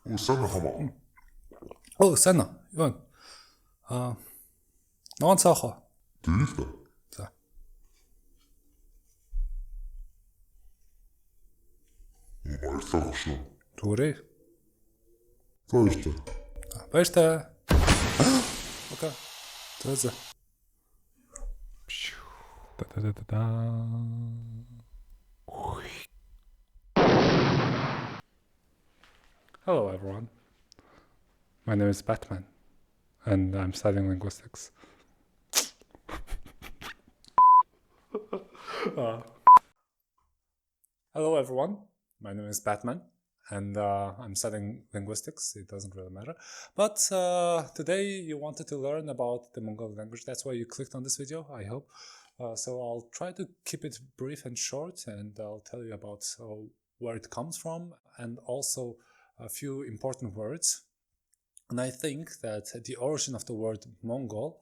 وسنة طبعا. استنى يوان نوان ساخة تريفة. صح. وما يستغش. توري فايشتا. باشتا اوكي تهزة. Hello everyone, my name is Batman and I'm studying linguistics. Hello everyone, my name is Batman and I'm studying linguistics. It doesn't really matter, but today you wanted to learn about the Mongolian language. That's why you clicked on this video, I hope. So I'll try to keep it brief and short, and I'll tell you about where it comes from and also a few important words. And I think that the origin of the word Mongol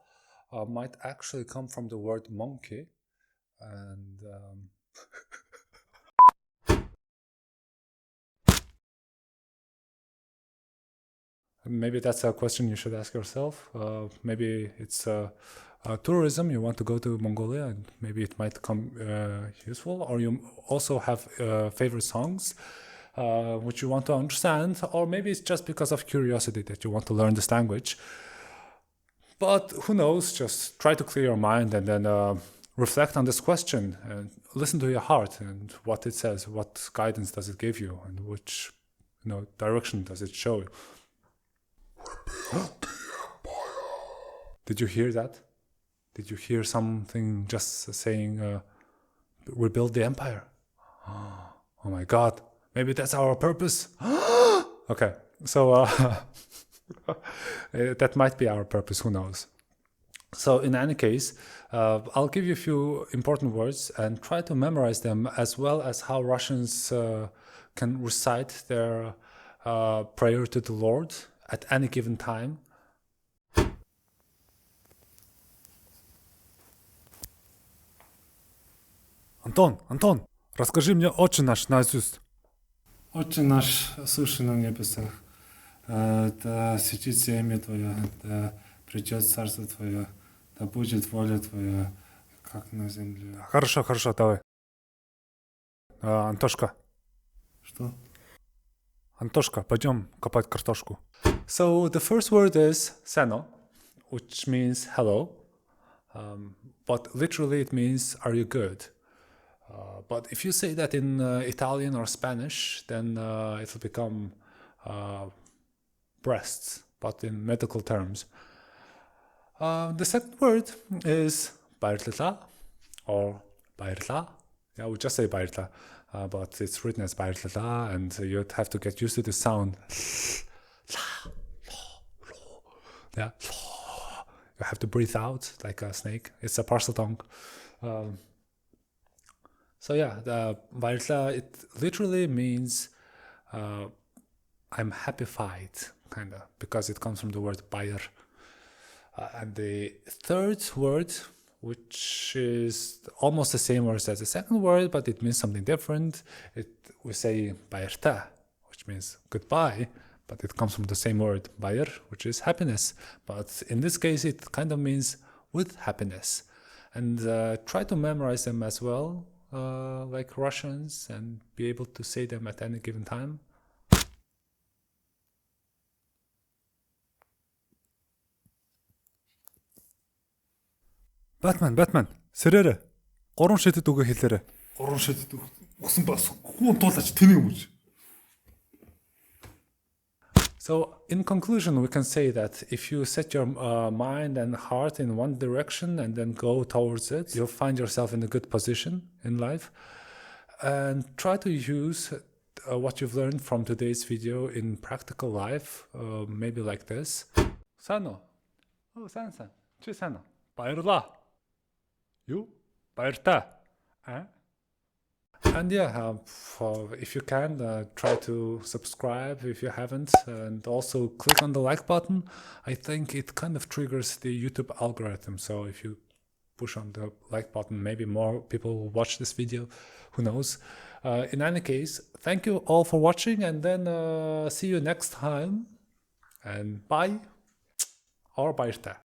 might actually come from the word monkey, and maybe that's a question you should ask yourself. Maybe it's tourism, you want to go to Mongolia and maybe it might come useful, or you also have favorite songs which you want to understand, or maybe it's just because of curiosity that you want to learn this language. But who knows, just try to clear your mind and then reflect on this question and listen to your heart and what it says, what guidance does it give you, and which direction does it show you. Did you hear that? Did you hear something just saying, rebuild the empire? Oh my God, maybe that's our purpose. Okay, so that might be our purpose, who knows. So in any case, I'll give you a few important words and try to memorize them, as well as how Russians can recite their prayer to the Lord at any given time. Антон, расскажи мне «Отче наш» наизусть. Отче наш, сущий на небесах, да светится имя Твое, да придет царство Твое, да будет воля Твоя, как на земле. Хорошо, давай. Антошка. Что? Антошка, пойдем копать картошку. So the first word is seno, which means hello, but literally it means are you good? But if you say that in Italian or Spanish, then it'll become breasts, but in medical terms. The second word is bairtla or bairtla. Yeah, we just say bairtla, but it's written as bairtla, and you'd have to get used to the sound. Yeah, you have to breathe out like a snake. It's a parcel tongue. So yeah, the bairtla, it literally means I'm happyfied, kind of, because it comes from the word bair. And the third word, which is almost the same word as the second word, but it means something different. We say bairta, which means goodbye, but it comes from the same word bair, which is happiness. But in this case, it kind of means with happiness. And try to memorize them as well, like Russians, and be able to say them at any given time. Batman, сэрээрэ. 3 шидэд үгээ хэлээрэ. 3 шидэд өгсөн бас хүн туулаач тэнийг өмж. So in conclusion, we can say that if you set your mind and heart in one direction and then go towards it, you'll find yourself in a good position in life. And try to use what you've learned from today's video in practical life, maybe like this. Sano. Oh, san. Чи sano. Баярлаа. You? Баяртай. And yeah, if you can, try to subscribe if you haven't, and also click on the like button. I think it kind of triggers the YouTube algorithm, so if you push on the like button. Maybe more people will watch this video, who knows. In any case, thank you all for watching, and then see you next time, and bye or bye.